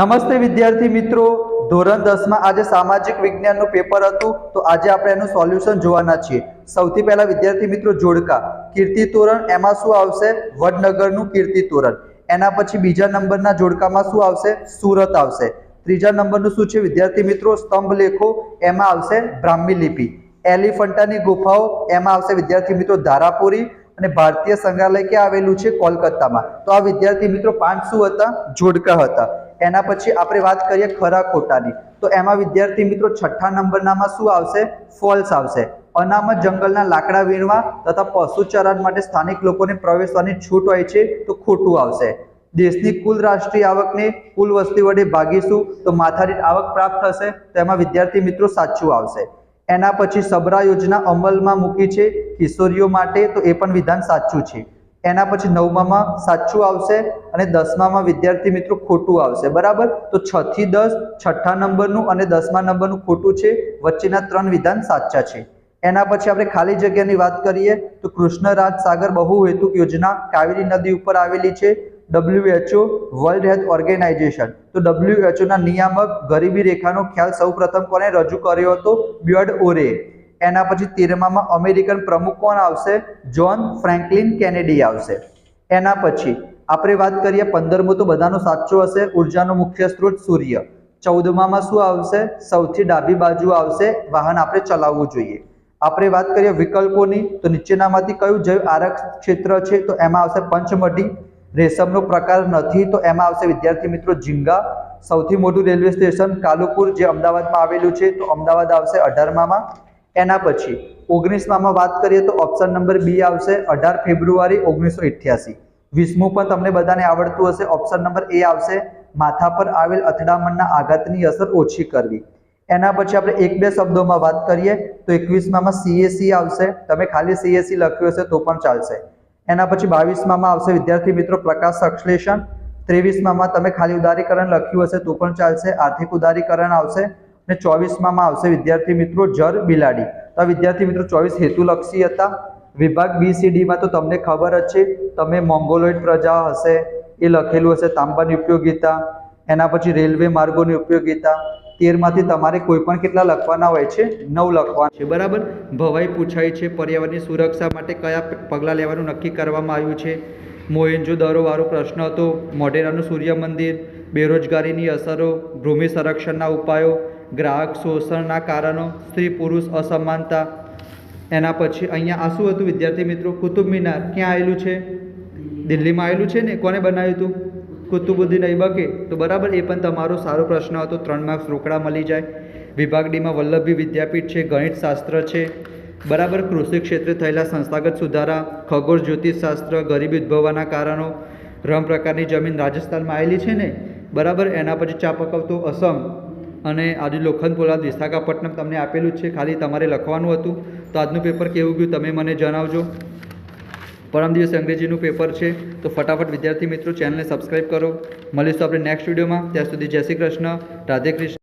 નમસ્તે વિદ્યાર્થી મિત્રો, ધોરણ 10 માં આજે સામાજિક વિજ્ઞાનનું પેપર હતું તો આજે આપણે એનું સોલ્યુશન જોવાના છીએ। સૌથી પહેલા વિદ્યાર્થી મિત્રો જોડકા કીર્તિ તોરણ એમાં શું આવશે? વડનગરનું કીર્તિ તોરણ। એના પછી બીજા નંબરના જોડકામાં શું આવશે? સુરત આવશે। ત્રીજા નંબરનું શું છે વિદ્યાર્થી મિત્રો? સ્તંભ લેખો, એમાં આવશે બ્રાહ્મી લિપિ। એલિફન્ટાની ગુફાઓ, એમાં આવશે વિદ્યાર્થી મિત્રો ધારાપુરી। અને ભારતીય સંગ્રહાલય ક્યાં આવેલું છે? કોલકાતામાં। તો આ વિદ્યાર્થી મિત્રો 5 શું હતા? જોડકા હતા। એના પછી આપણે વાત કરીએ ખરા ખોટાની, તો એમાં વિદ્યાર્થી મિત્રો છઠ્ઠા નંબરનામાં શું આવશે? ફોલ્સ આવશે। અનામત જંગલના લાકડા વીણવા તથા પશુચરણ માટે સ્થાનિક લોકોને પ્રવેશવાની છૂટ હોય છે, તો ખોટું આવશે। દેશની કુલ રાષ્ટ્રીય આવકને કુલ વસ્તી વડે ભાગીશું તો માથાદીઠ આવક પ્રાપ્ત થશે, તો એમાં વિદ્યાર્થી મિત્રો સાચું આવશે। એના પછી સબરા યોજના અમલમાં મૂકી છે કિશોરીઓ માટે, તો એ પણ વિધાન સાચું છે। એના પછી 9મામાં સાચું આવશે અને 10મામાં વિદ્યાર્થી મિત્રો ખોટું આવશે, બરાબર। તો 6 થી 10 છઠ્ઠા નંબરનું અને 10મા નંબરનું ખોટું છે, વચ્ચેના 3 વિધાન સાચા છે। એના પછી આપણે ખાલી જગ્યાની વાત કરીએ તો કૃષ્ણરાજ સાગર બહુહેતુક યોજના કાવેરી નદી ઉપર આવેલી છે। WHO વર્લ્ડ હેલ્થ ઓર્ગેનાઇઝેશન, તો WHO ના નિયામક ગરીબી રેખાનો ખ્યાલ સૌપ્રથમ કોને રજૂ કર્યો હતો? બ્યોર્ડ ઓરે। એના પછી 13મામાં અમેરિકન પ્રમુખ કોણ આવશે? જ્હોન ફ્રેન્કલિન કેનેડી આવશે। એના પછી આપણે વાત કરીએ 15મું, તો બધાનો સાચો હશે, ઉર્જાનો મુખ્ય સ્ત્રોત સૂર્ય। 14મામાં શું આવશે? સૌથી ડાબી બાજુ આવશે, વાહન આપણે ચલાવવું જોઈએ। આપણે વાત કરીએ વિકલ્પોની, તો નીચેનામાંથી કયું જૈવ આરક્ષિત ક્ષેત્ર છે? તો એમાં આવશે પંચમઢી। રેશમનો પ્રકાર નથી, તો એમાં આવશે વિદ્યાર્થી મિત્રો ઝીંગા। સૌથી મોટું રેલવે સ્ટેશન કાલુપુર, જે અમદાવાદમાં આવેલું છે, તો અમદાવાદ આવશે 18મામાં। એના પછી 19મામાં વાત કરીએ તો ઓપ્શન નંબર બી આવશે 18 ફેબ્રુઆરી 1988। 20મું પણ તમને બધાને આવડતું હશે, ઓપ્શન નંબર એ આવશે માથા પર આવેલ અથડામણના આઘાતની અસર ઓછી કરવી। એના પછી આપણે એક બે શબ્દોમાં વાત કરીએ તો 21મામાં CAC આવશે, તમે ખાલી CAC લખ્યું હશે તો પણ ચાલશે। એના પછી 22મામાં આવશે વિદ્યાર્થી મિત્રો પ્રકાશ સંશ્લેષણ। 23મામાં તમે ખાલી ઉદારીકરણ લખ્યું હશે તો પણ ચાલશે, આર્થિક ઉદારીકરણ આવશે। અને 24મામાં આવશે વિદ્યાર્થી મિત્રો જર બિલાડી। તો આ વિદ્યાર્થી મિત્રો 24 હેતુલક્ષી હતા। વિભાગ BCDમાં તો તમને ખબર જ છે, તમે મોંગોલોઇડ પ્રજા હશે એ લખેલું હશે, તાંબાની ઉપયોગિતા। એના પછી રેલવે માર્ગોની ઉપયોગિતા। 13માંથી તમારે કોઈ પણ કેટલા લખવાના હોય છે? 9 લખવાના છે, બરાબર। ભવાઈ પૂછાય છે પર્યાવરણની સુરક્ષા માટે કયા પગલાં લેવાનું નક્કી કરવામાં આવ્યું છે? મોહેંજો-દરો વાળો પ્રશ્ન હતો, મોઢેરાનું સૂર્ય મંદિર, બેરોજગારીની અસરો, ભૂમિ સંરક્ષણના ઉપાયો, ગ્રાહક શોષણના કારણો, સ્ત્રી પુરુષ અસમાનતા। એના પછી અહીંયા આ શું હતું વિદ્યાર્થી મિત્રો? કુતુબ મિનાર ક્યાં આવેલું છે? દિલ્હીમાં આવેલું છે ને? કોને બનાવ્યું હતું? કુતુબુદ્દીન ઐબકે, તો બરાબર, એ પણ તમારો સારો પ્રશ્ન હતો, 3 માર્ક્સ રોકડા મળી જાય। વિભાગ ડીમાં વલ્લભી વિદ્યાપીઠ છે, ગણિત શાસ્ત્ર છે, બરાબર। કૃષિ ક્ષેત્રે થયેલા સંસ્થાગત સુધારા, ખગોળ જ્યોતિષશાસ્ત્ર, ગરીબી ઉદ્ભવવાના કારણો, રમ પ્રકારની જમીન રાજસ્થાનમાં આવેલી છે ને, બરાબર। એના પછી ચા પકવતો અસમ અને આજે લોખંડ પોલાદ વિશાખાપટ્ટનમ તમને આપેલું જ છે, ખાલી તમારે લખવાનું હતું। તો આજનું પેપર કેવું ગયું તમે મને જણાવજો। પરમ દિવસે અંગ્રેજીનું પેપર છે, તો ફટાફટ વિદ્યાર્થી મિત્રો ચેનલને સબસ્ક્રાઈબ કરો। મળીશું આપણે નેક્સ્ટ વિડીયોમાં, ત્યાં સુધી જય શ્રી કૃષ્ણ, રાધે કૃષ્ણ।